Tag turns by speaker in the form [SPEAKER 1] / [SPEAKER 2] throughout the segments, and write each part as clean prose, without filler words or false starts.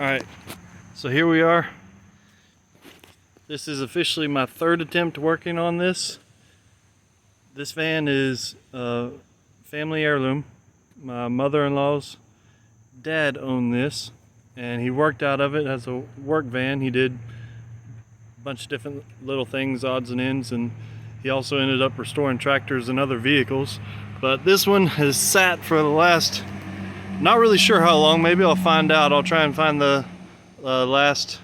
[SPEAKER 1] Alright, so here we are. This is officially my third attempt working on this. This van is a family heirloom. My mother-in-law's dad owned this, and he worked out of it as a work van. He did a bunch of different little things, odds and ends, and he also ended up restoring tractors and other vehicles. But this one has sat for the last, not really sure how long, maybe I'll find out. I'll try and find the last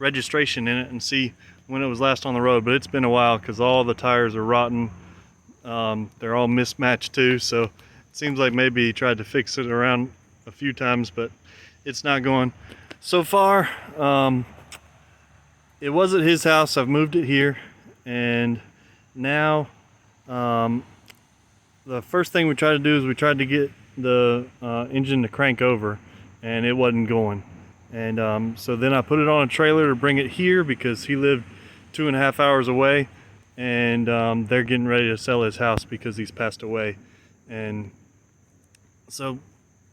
[SPEAKER 1] registration in it and see when it was last on the road, but it's been a while because all the tires are rotten. They're all mismatched too, so it seems like maybe he tried to fix it around a few times, but it's not going. So far, it was at his house. I've moved it here, and now the first thing we tried to do is we tried to get the engine to crank over, and it wasn't going. And so then I put it on a trailer to bring it here because he lived 2.5 hours away, and they're getting ready to sell his house because he's passed away. And so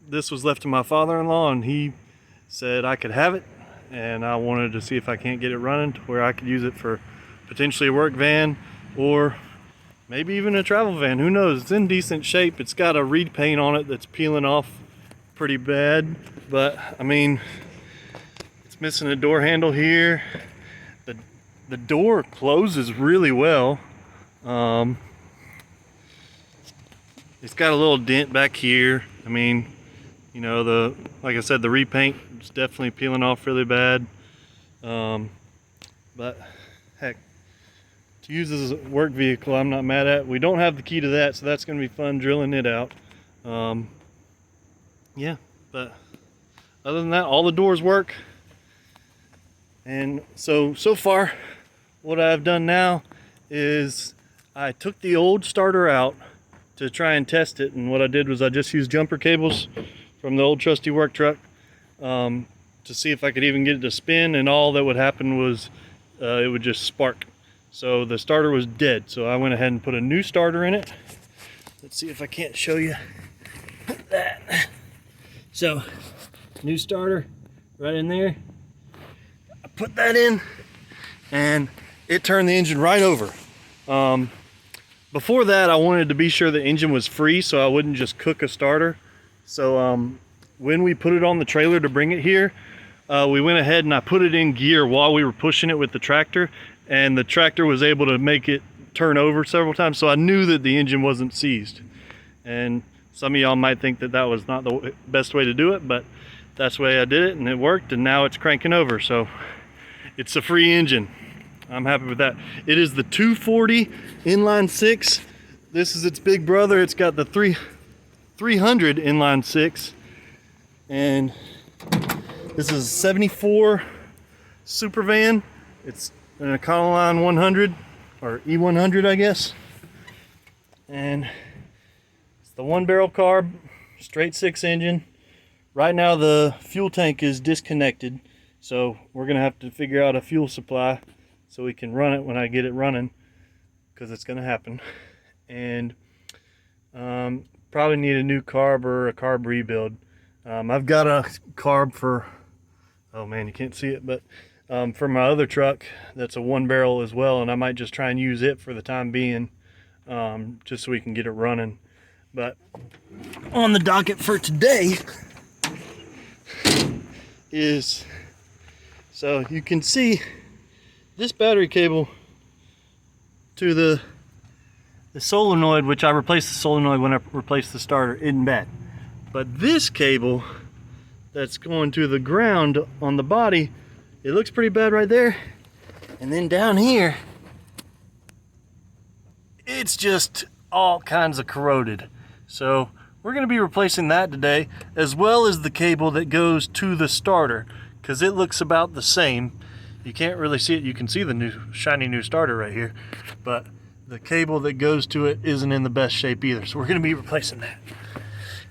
[SPEAKER 1] this was left to my father-in-law, and he said I could have it, and I wanted to see if I can't get it running to where I could use it for potentially a work van or maybe even a travel van. Who knows? It's in decent shape. It's got a repaint on it that's peeling off pretty bad, but I mean, it's missing a door handle here. The door closes really well. It's got a little dent back here. I mean, you know, like I said, the repaint is definitely peeling off really bad. But heck, to use as a work vehicle, I'm not mad at. We don't have the key to that, so that's going to be fun drilling it out. Yeah, but other than that, all the doors work. And so far, what I've done now is I took the old starter out to try and test it, and what I did was I just used jumper cables from the old trusty work truck to see if I could even get it to spin, and all that would happen was it would just spark. So the starter was dead, so I went ahead and put a new starter in it. Let's see if I can't show you that. So, new starter right in there. I put that in, and it turned the engine right over. Before that, I wanted to be sure the engine was free so I wouldn't just cook a starter. So when we put it on the trailer to bring it here, we went ahead and I put it in gear while we were pushing it with the tractor, and the tractor was able to make it turn over several times, so I knew that the engine wasn't seized. And some of y'all might think that that was not the best way to do it, but that's the way I did it, and it worked, and now it's cranking over. So it's a free engine. I'm happy with that. It is the 240 inline six. This is its big brother. It's got the 300 inline six, and this is a 74 SuperVan. It's an Econoline 100 or E100, I guess. And it's the 1-barrel carb, straight 6 engine. Right now the fuel tank is disconnected, so we're gonna have to figure out a fuel supply so we can run it when I get it running, because it's gonna happen. And probably need a new carb or a carb rebuild. I've got a carb for, oh man, you can't see it, but for my other truck that's a 1-barrel as well, and I might just try and use it for the time being, just so we can get it running. But on the docket for today is, so you can see this battery cable to the solenoid, which I replaced the solenoid when I replaced the starter, isn't bad. But this cable that's going to the ground on the body, it looks pretty bad right there. And then down here, it's just all kinds of corroded. So we're going to be replacing that today, as well as the cable that goes to the starter, because it looks about the same. You can't really see it. You can see the new shiny new starter right here, but the cable that goes to it isn't in the best shape either. So we're going to be replacing that.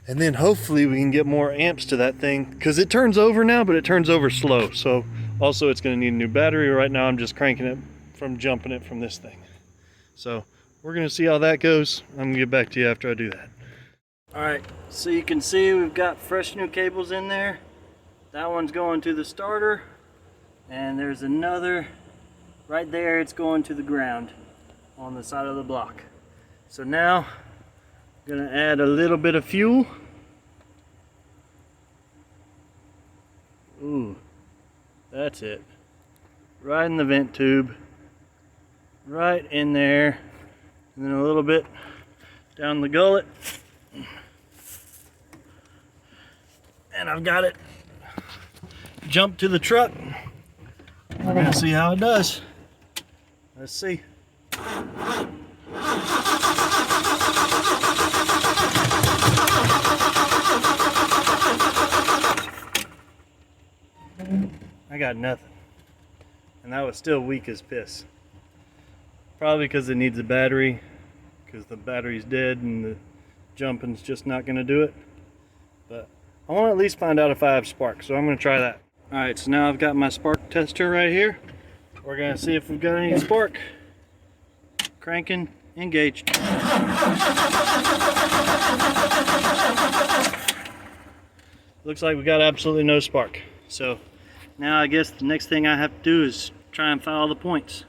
[SPEAKER 1] And then hopefully we can get more amps to that thing, because it turns over now, but it turns over slow. So also it's going to need a new battery. Right now I'm just cranking it from jumping it from this thing. So we're going to see how that goes. I'm going to get back to you after I do that. All right, so you can see we've got fresh new cables in there. That one's going to the starter, and there's another right there. It's going to the ground on the side of the block. So now I'm gonna add a little bit of fuel. Ooh, that's it. Right in the vent tube, right in there, and then a little bit down the gullet. And I've got it jump to the truck. We're gonna see how it does. Let's see. I got nothing. And that was still weak as piss. Probably because it needs a battery, because the battery's dead and the jumping's just not gonna do it. But I want to at least find out if I have spark, so I'm going to try that. Alright, so now I've got my spark tester right here. We're going to see if we've got any spark. Cranking, engaged. Looks like we got absolutely no spark. So now I guess the next thing I have to do is try and file the points.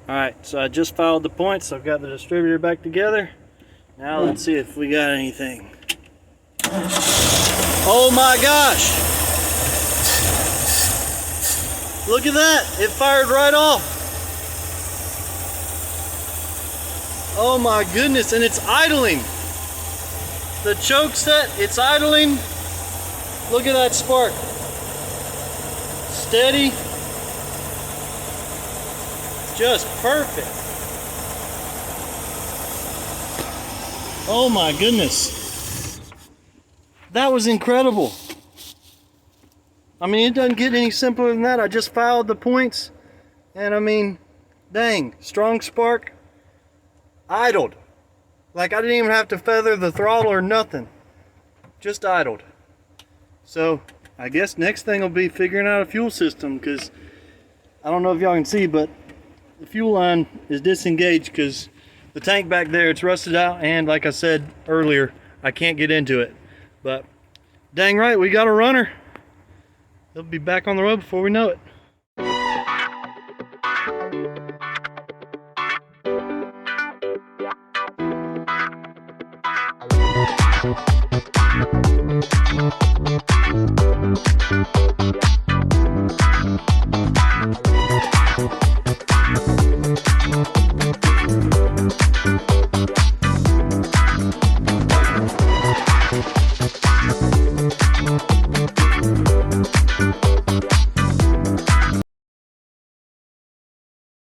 [SPEAKER 1] Alright, so I just filed the points. I've got the distributor back together. Now let's see if we got anything. Oh my gosh! Look at that! It fired right off! Oh my goodness, and it's idling! The choke set, it's idling. Look at that spark. Steady. Just perfect. Oh my goodness. That was incredible. I mean, it doesn't get any simpler than that. I just filed the points, and I mean, dang, strong spark, idled. Like I didn't even have to feather the throttle or nothing. Just idled. So I guess next thing will be figuring out a fuel system, because I don't know if y'all can see, but the fuel line is disengaged because the tank back there, it's rusted out, and like I said earlier, I can't get into it. But dang right, we got a runner. He'll be back on the road before we know it.